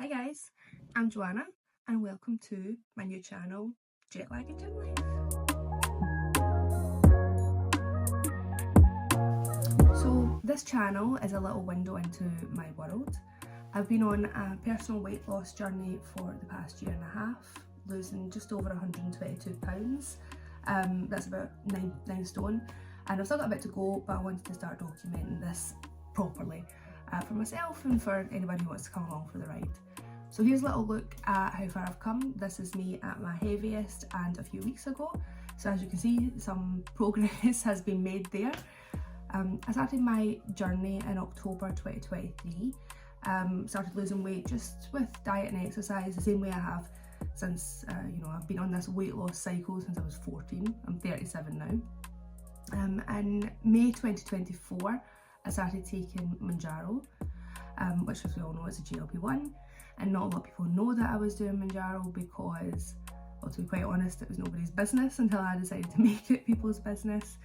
Hi guys, I'm Joanna and welcome to my new channel, Jet Lag and Gym Life. So this channel is a little window into my world. I've been on a personal weight loss journey for the past year and a half, losing just over 122 pounds. That's about 9 stone, and I've still got a bit to go, but I wanted to start documenting this properly for myself and for anybody who wants to come along for the ride. So here's a little look at how far I've come. This is me at my heaviest and a few weeks ago. So as you can see, some progress has been made there. I started my journey in October 2023. Started losing weight just with diet and exercise, the same way I have since, I've been on this weight loss cycle since I was 14. I'm 37 now. In May 2024, I started taking Mounjaro, which as we all know is a GLP-1. And not a lot of people know that I was doing Mounjaro because, well, to be quite honest, it was nobody's business until I decided to make it people's business.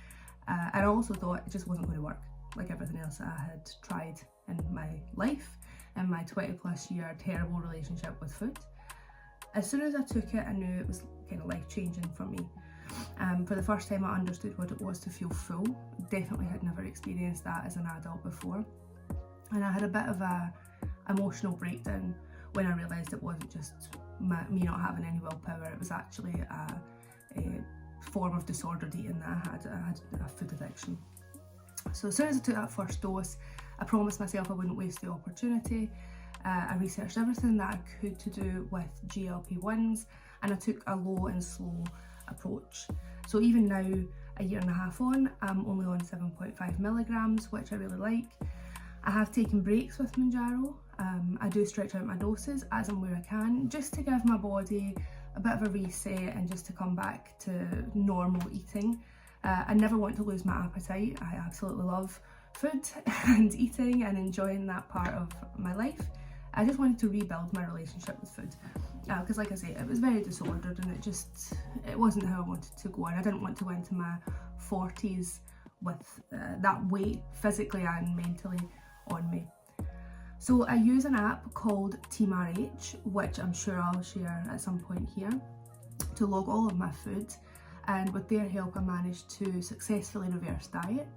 And I also thought it just wasn't going to work, like everything else that I had tried in my life, and my 20+ year terrible relationship with food. As soon as I took it, I knew it was kind of life-changing for me. For the first time I understood what it was to feel full. Definitely had never experienced that as an adult before. And I had a bit of a emotional breakdown when I realised it wasn't just me not having any willpower, it was actually a form of disordered eating that I had a food addiction. So as soon as I took that first dose, I promised myself I wouldn't waste the opportunity. I researched everything that I could to do with GLP-1s, and I took a low and slow approach. So even now, a year and a half on, I'm only on 7.5 milligrams, which I really like. I have taken breaks with Mounjaro. I do stretch out my doses as and where I can, just to give my body a bit of a reset and just to come back to normal eating. I never want to lose my appetite. I absolutely love food and eating and enjoying that part of my life. I just wanted to rebuild my relationship with food because, like I say, it was very disordered and it wasn't how I wanted to go, and I didn't want to go into my 40s with that weight physically and mentally on me. So I use an app called Team RH, which I'm sure I'll share at some point here, to log all of my food, and with their help I managed to successfully reverse diet.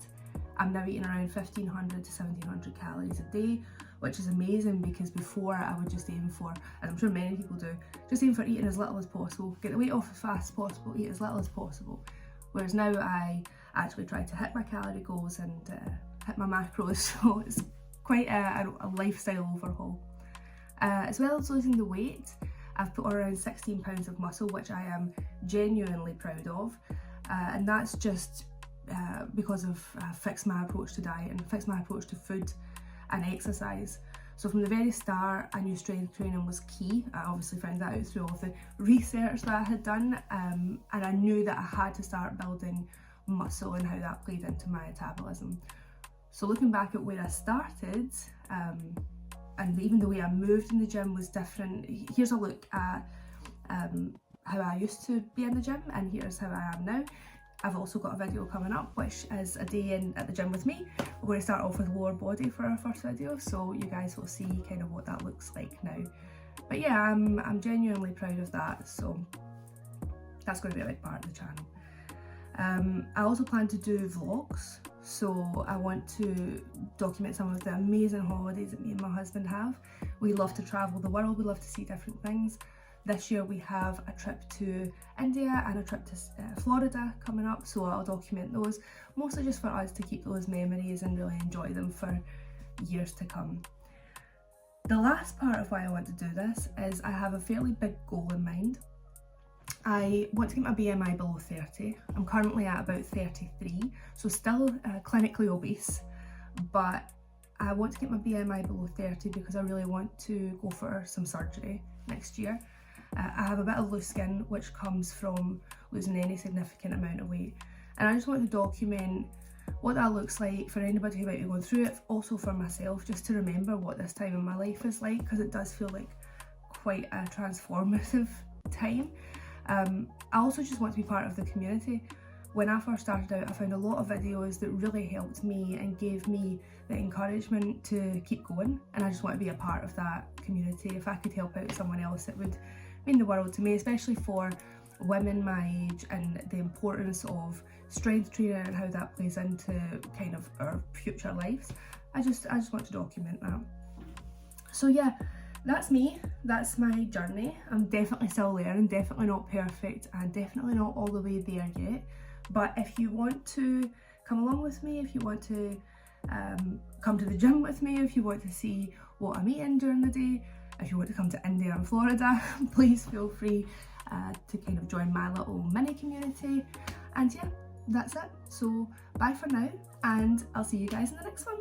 I'm now eating around 1500 to 1700 calories a day, which is amazing because before I would just aim for, as I'm sure many people do, just aim for eating as little as possible, get the weight off as fast as possible, eat as little as possible. Whereas now I actually try to hit my calorie goals and hit my macros, so it's quite a lifestyle overhaul. As well as losing the weight, I've put on around 16 pounds of muscle, which I am genuinely proud of, and that's just because of fixed my approach to diet and fixed my approach to food and exercise. So from the very start, I knew strength training was key. I obviously found that out through all the research that I had done, and I knew that I had to start building muscle and how that played into my metabolism. So looking back at where I started, and even the way I moved in the gym was different. Here's a look at how I used to be in the gym, and here's how I am now. I've also got a video coming up, which is a day in at the gym with me. We're going to start off with lower body for our first video, so you guys will see kind of what that looks like now. But yeah, I'm genuinely proud of that, so that's going to be a big part of the channel. I also plan to do vlogs, so I want to document some of the amazing holidays that me and my husband have. We love to travel the world, we love to see different things. This year we have a trip to India and a trip to Florida coming up, so I'll document those, mostly just for us to keep those memories and really enjoy them for years to come. The last part of why I want to do this is I have a fairly big goal in mind. I want to get my BMI below 30. I'm currently at about 33, so still clinically obese, but I want to get my BMI below 30 because I really want to go for some surgery next year. I have a bit of loose skin which comes from losing any significant amount of weight, and I just want to document what that looks like for anybody who might be going through it, also for myself, just to remember what this time in my life is like, because it does feel like quite a transformative time. I also just want to be part of the community. When I first started out, I found a lot of videos that really helped me and gave me the encouragement to keep going, and I just want to be a part of that community. If I could help out someone else, it would mean the world to me, especially for women my age, and the importance of strength training and how that plays into kind of our future lives. I just want to document that. So yeah, that's me, that's my journey. I'm definitely still learning, definitely not perfect, and definitely not all the way there yet. But if you want to come along with me, if you want to come to the gym with me, if you want to see what I'm eating during the day, if you want to come to India and Florida, please feel free to kind of join my little mini community. And yeah, that's it. So bye for now, and I'll see you guys in the next one.